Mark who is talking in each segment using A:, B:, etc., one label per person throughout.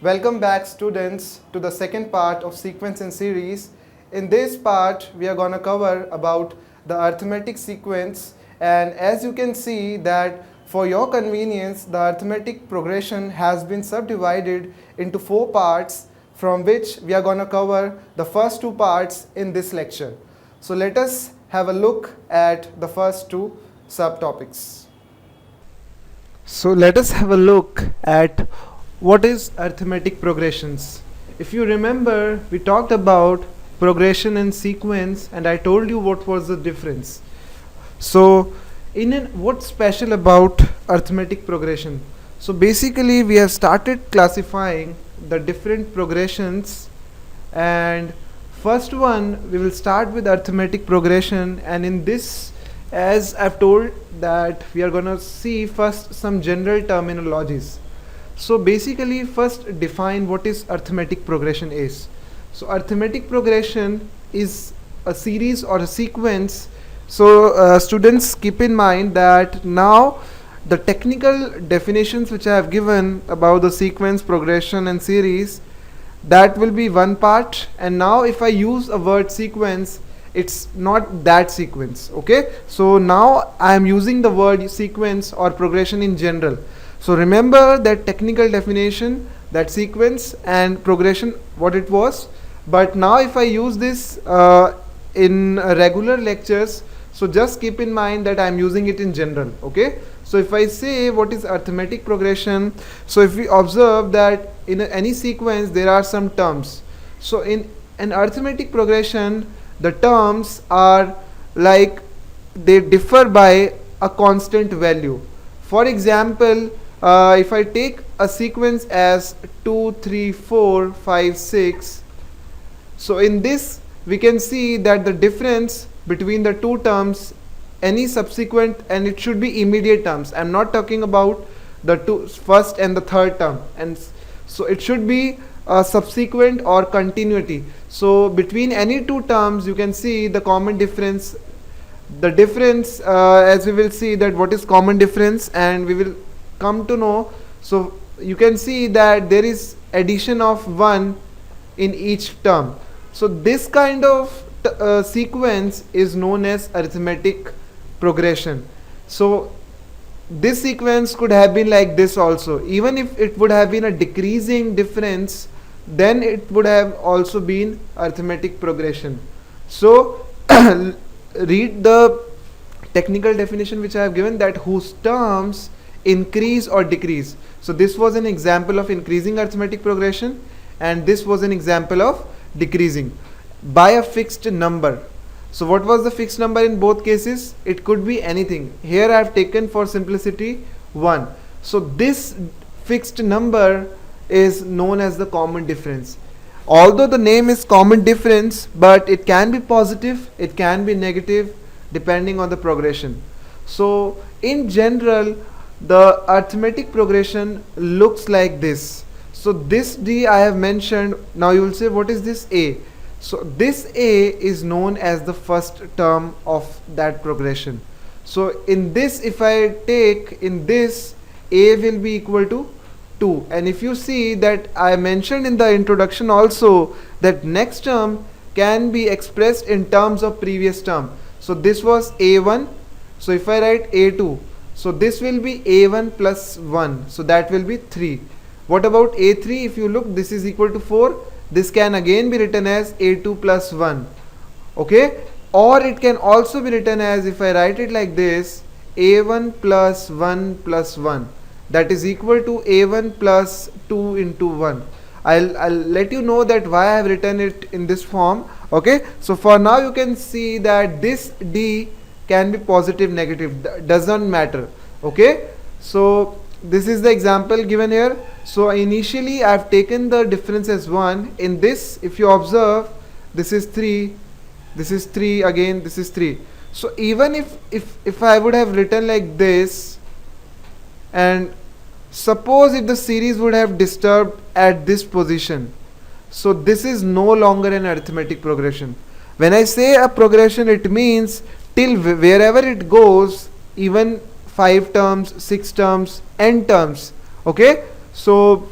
A: Welcome back students to the second part of sequence and series. In this part we are going to cover about the arithmetic sequence, and as you can see that for your convenience the arithmetic progression has been subdivided into 4 parts, from which we are going to cover the first 2 parts in this lecture. So let us have a look at the first 2 subtopics. So let us have a look at what is arithmetic progressions. If you remember, we talked about progression and sequence, and I told you what was the difference. So what's special about arithmetic progression? So basically we have started classifying the different progressions, and first one we will start with arithmetic progression, and in this, as I've told, that we are going to see first some general terminologies. So basically first define what is arithmetic progression is. So arithmetic progression is a series or a sequence. So students, keep in mind that now the technical definitions which I have given about the sequence, progression and series, that will be one part, and now if I use a word sequence, it's not that sequence. Okay, so now I am using the word sequence or progression in general. So remember that technical definition, that sequence and progression, what it was. But now if I use this in regular lectures, so just keep in mind that I am using it in general. Okay, so if I say what is arithmetic progression, so if we observe that in any sequence there are some terms. So in an arithmetic progression, the terms are like they differ by a constant value. For example, if I take a sequence as 2, 3, 4, 5, 6, so in this we can see that the difference between the two terms, any subsequent, and it should be immediate terms. I'm not talking about the first and the third term, and so it should be a subsequent or continuity. So between any two terms you can see the common difference. The difference, as we will see that what is common difference, and we will come to know. So you can see that there is addition of 1 in each term. So this kind of sequence is known as arithmetic progression. So this sequence could have been like this also. Even if it would have been a decreasing difference, then it would have also been arithmetic progression. So read the technical definition which I have given, that whose terms increase or decrease. So this was an example of increasing arithmetic progression, and this was an example of decreasing by a fixed number. So what was the fixed number in both cases? It could be anything. Here I have taken for simplicity 1. So this fixed number is known as the common difference. Although the name is common difference, but it can be positive, it can be negative, depending on the progression. So in general, the arithmetic progression looks like this. So this D I have mentioned. Now you will say, what is this A? So this A is known as the first term of that progression. So in this, if I take in this, A will be equal to 2. And if you see that I mentioned in the introduction also that next term can be expressed in terms of previous term. So this was A1. So if I write A2, so this will be A1 plus 1. So that will be 3. What about A3? If you look, this is equal to 4. This can again be written as A2 plus 1. Okay. Or it can also be written as, if I write it like this, A1 plus 1 plus 1. That is equal to A1 plus 2 into 1. I'll let you know that why I have written it in this form. Okay. So for now you can see that this D can be positive, negative, does not matter. Okay. So this is the example given here. So initially I have taken the difference as 1. In this, if you observe, this is 3, this is 3 again, this is 3. So even if I would have written like this, and suppose if the series would have disturbed at this position, so this is no longer an arithmetic progression. When I say a progression, it means till wherever it goes, even 5 terms, 6 terms, n terms. Okay, so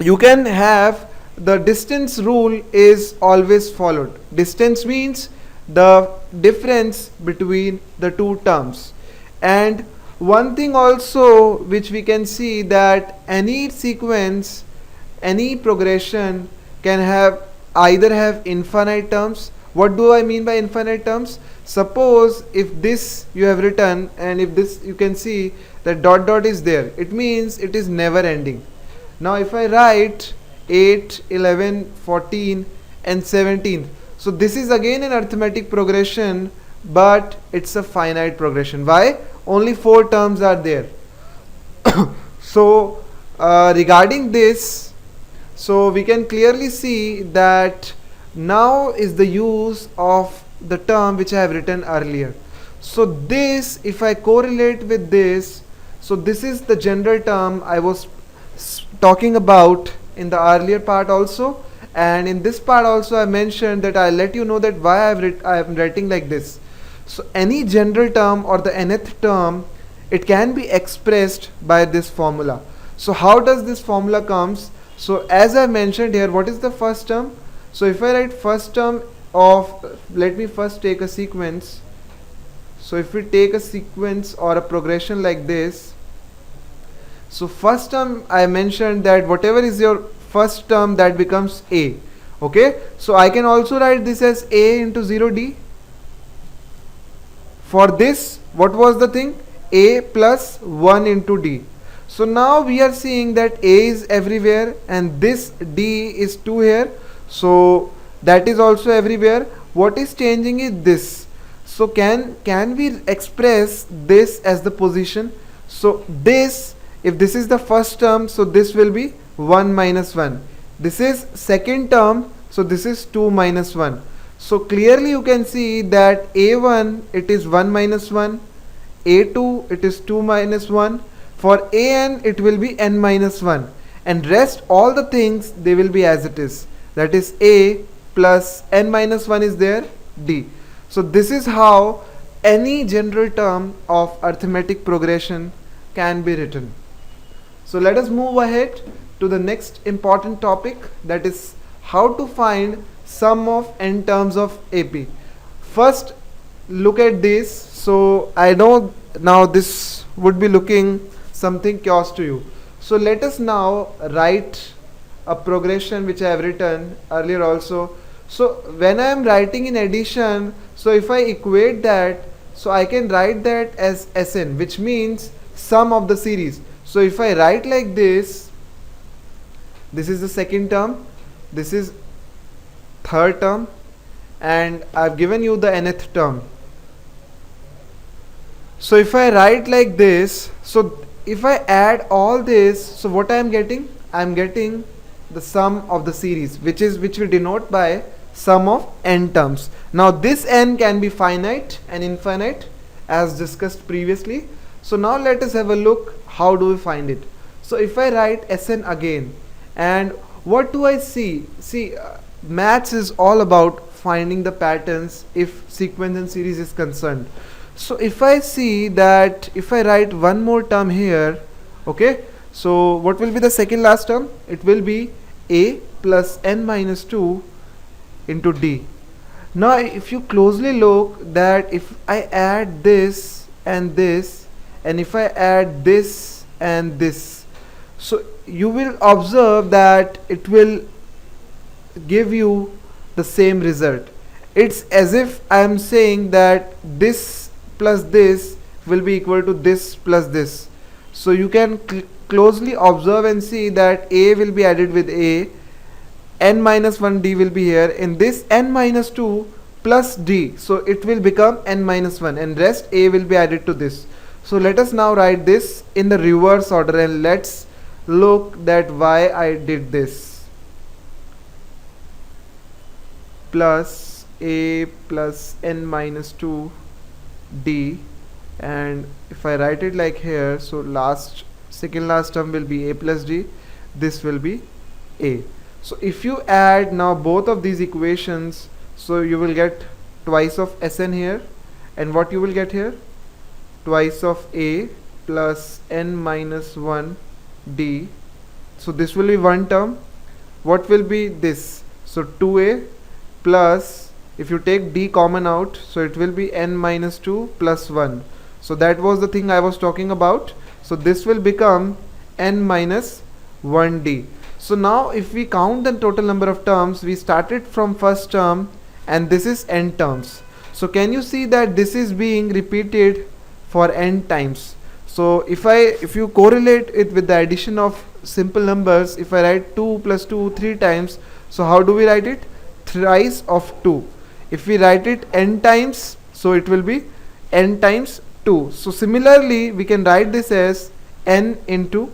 A: you can have the distance rule is always followed. Distance means the difference between the two terms. And one thing also which we can see, that any sequence, any progression can have either have infinite terms. What do I mean by infinite terms? Suppose if this you have written, and if this you can see that dot dot is there, it means it is never ending. Now if I write 8, 11, 14 and 17, so this is again an arithmetic progression, but it's a finite progression. Why? Only 4 terms are there. So regarding this, so we can clearly see that now is the use of the term which I have written earlier. So this, if I correlate with this, so this is the general term I was talking about in the earlier part also, and in this part also I mentioned that I'll let you know that why I am writing like this. So any general term or the nth term, it can be expressed by this formula. So how does this formula comes? So as I mentioned here, what is the first term? So if I write first term of, let me first take a sequence. So if we take a sequence or a progression like this, so first term I mentioned that whatever is your first term, that becomes a. Okay, so I can also write this as a into 0d. For this, what was the thing? A plus 1 into d. So now we are seeing that a is everywhere and this d is 2 here. So that is also everywhere. What is changing is this. So can we express this as the position? So this, if this is the first term, so this will be 1 minus 1. This is second term, so this is 2 minus 1. So clearly you can see that a1 it is 1 minus 1, a2 it is 2 minus 1, for an it will be n minus 1, and rest all the things they will be as it is, that is a plus n minus 1 is there, d. So this is how any general term of arithmetic progression can be written. So let us move ahead to the next important topic, that is how to find sum of n terms of AP. First look at this. So I know now this would be looking something chaos to you. So let us now write a progression which I have written earlier also. So when I am writing in addition, so if I equate that, so I can write that as Sn, which means sum of the series. So if I write like this, this is the second term, this is third term, and I've given you the nth term. So if I write like this, so if I add all this, so what I am getting? I am getting the sum of the series, which we denote by sum of n terms. Now this n can be finite and infinite as discussed previously. So now let us have a look how do we find it. So if I write Sn again, and what do I see? See, maths is all about finding the patterns if sequence and series is concerned. So if I see that if I write one more term here, okay, so what will be the second last term? It will be a plus n minus 2 into d. Now if you closely look, that if I add this and this, and if I add this and this, so you will observe that it will give you the same result. It's as if I am saying that this plus this will be equal to this plus this. So you can closely observe and see that a will be added with a, n minus 1 d will be here, in this n minus 2 plus d, so it will become n minus 1, and rest a will be added to this. So let us now write this in the reverse order, and let's look that why I did this. Plus a plus n minus 2 d, and if I write it like here, so second last term will be a plus d, this will be a. So if you add now both of these equations, so you will get twice of Sn here, and what you will get here? Twice of a plus n minus 1 d So this will be one term. What will be this? So 2a plus, if you take d common out, so it will be n minus 2 plus 1. So that was the thing I was talking about. So this will become n minus 1d. So now if we count the total number of terms, we started from first term and this is n terms. So can you see that this is being repeated for n times? So if you correlate it with the addition of simple numbers, if I write 2 plus 2 3 times, so how do we write it? Thrice of 2. If we write it n times, so it will be n times 2. So similarly, we can write this as n into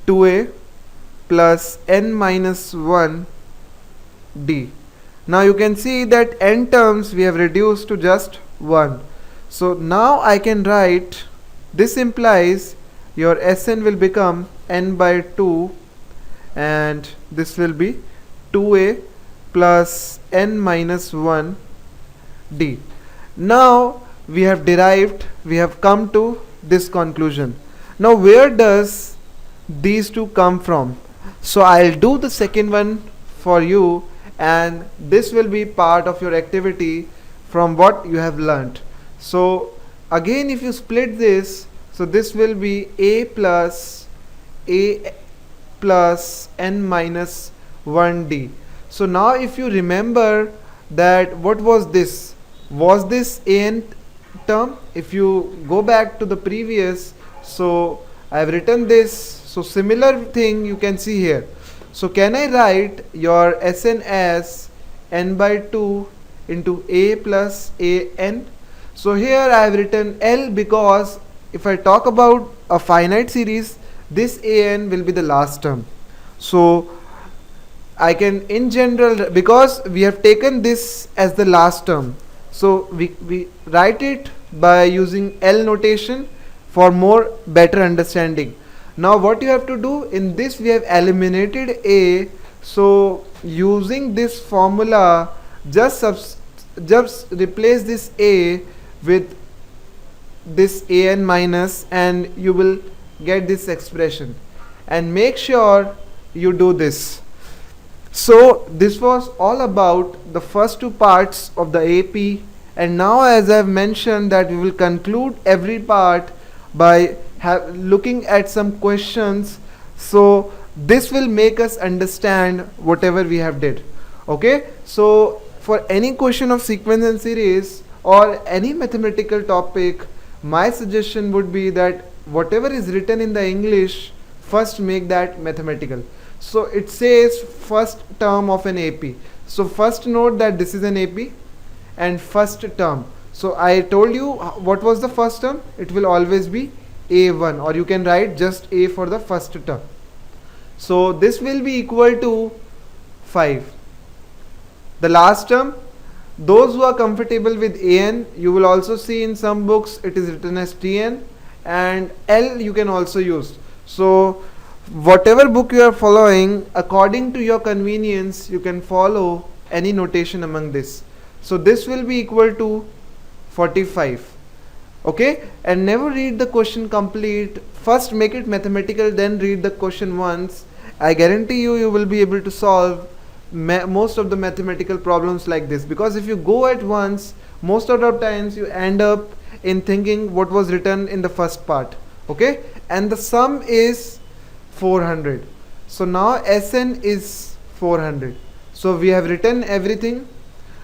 A: 2a plus n minus 1 d. Now you can see that n terms we have reduced to just 1. So now I can write, this implies your Sn will become n by 2 and this will be 2a plus n minus 1 d. Now we have derived, we have come to this conclusion. Now where does these two come from? So I'll do the second one for you, and this will be part of your activity from what you have learnt. So again, if you split this, so this will be a plus n minus 1d. So now if you remember that what was this? Was this an term? If you go back to the previous, so I have written this. So similar thing you can see here. So can I write your Sn as n by 2 into a plus an? So here I have written L because if I talk about a finite series, this an will be the last term. So I can in general, because we have taken this as the last term, so we write it by using L notation for more better understanding. Now what you have to do, in this we have eliminated a, so using this formula, just replace this a with this an minus and you will get this expression, and make sure you do this. So this was all about the first two parts of the AP, and now as I have mentioned that we will conclude every part by looking at some questions, so this will make us understand whatever we have did. Okay, so for any question of sequence and series or any mathematical topic, my suggestion would be that whatever is written in the English, first make that mathematical. So it says first term of an AP, so first note that this is an AP and first term. So I told you what was the first term, it will always be a1, or you can write just a for the first term. So this will be equal to 5. The last term, those who are comfortable with an, you will also see in some books it is written as tn, and L you can also use. So whatever book you are following, according to your convenience, you can follow any notation among this. So this will be equal to 45. Okay, and never read the question complete. First make it mathematical, then read the question once. I guarantee you will be able to solve most of the mathematical problems like this, because if you go at once, most of the times you end up in thinking what was written in the first part. Okay, and the sum is 400. So now Sn is 400. So we have written everything.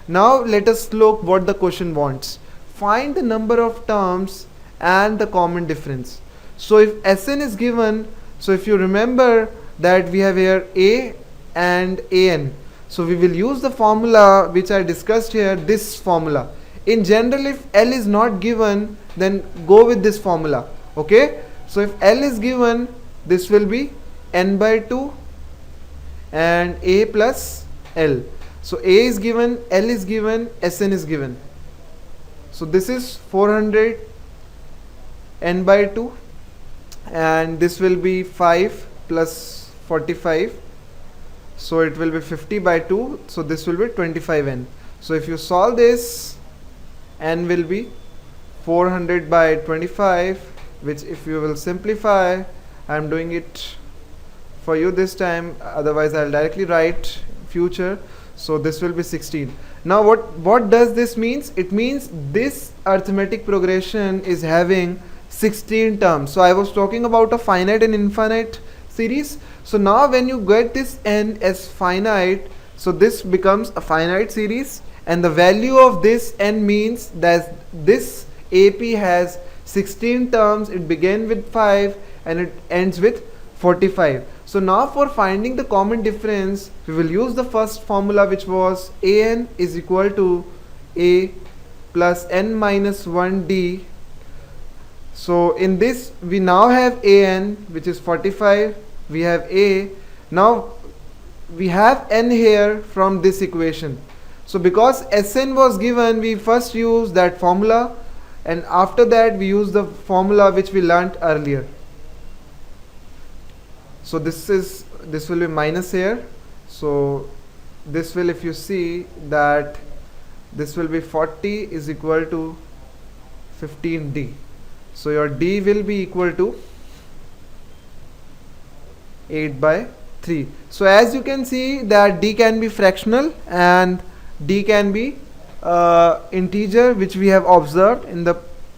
A: Now let us look what the question wants. Find the number of terms and the common difference. So if Sn is given, so if you remember that we have here a and an, so we will use the formula which I discussed here, this formula. In general, if L is not given, then go with this formula. Okay, so if L is given, this will be n by 2 and a plus L. So a is given, L is given, Sn is given. So this is 400 n by 2, and this will be 5 plus 45, so it will be 50 by 2, so this will be 25n. So if you solve this, n will be 400 by 25, which if you will simplify, I am doing it for you this time, otherwise I'll directly write future. So this will be 16. Now what does this means? It means this arithmetic progression is having 16 terms. So I was talking about a finite and infinite series. So now when you get this n as finite, so this becomes a finite series, and the value of this n means that this AP has 16 terms. It began with 5 and it ends with 45. So now for finding the common difference, we will use the first formula, which was an is equal to a plus n minus 1d. So in this we now have an, which is 45, we have a. Now we have n here from this equation. So because Sn was given, we first use that formula, and after that we use the formula which we learnt earlier. So this will be minus here. So this will, if you see that, this will be 40 is equal to 15d. So your d will be equal to 8 by 3. So as you can see that d can be fractional and d can be integer, which we have observed in the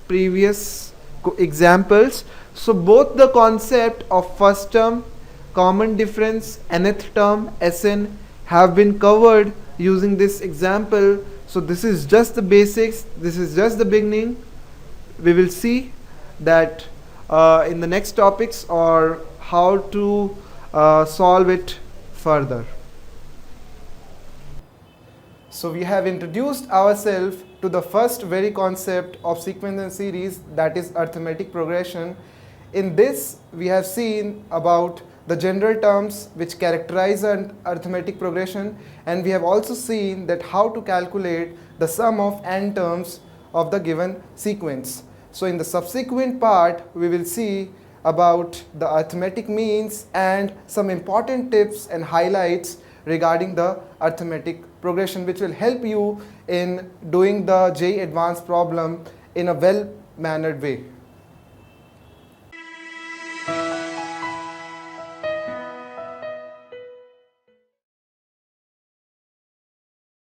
A: previous examples. So both the concept of first term, common difference, nth term, Sn have been covered using this example. So this is just the basics, this is just the beginning. We will see that in the next topics, or how to solve it further. So we have introduced ourselves to the first very concept of sequence and series, that is arithmetic progression. In this we have seen about the general terms which characterize an arithmetic progression, and we have also seen that how to calculate the sum of n terms of the given sequence. So in the subsequent part we will see about the arithmetic means and some important tips and highlights regarding the arithmetic progression, which will help you in doing the JEE advanced problem in a well mannered way.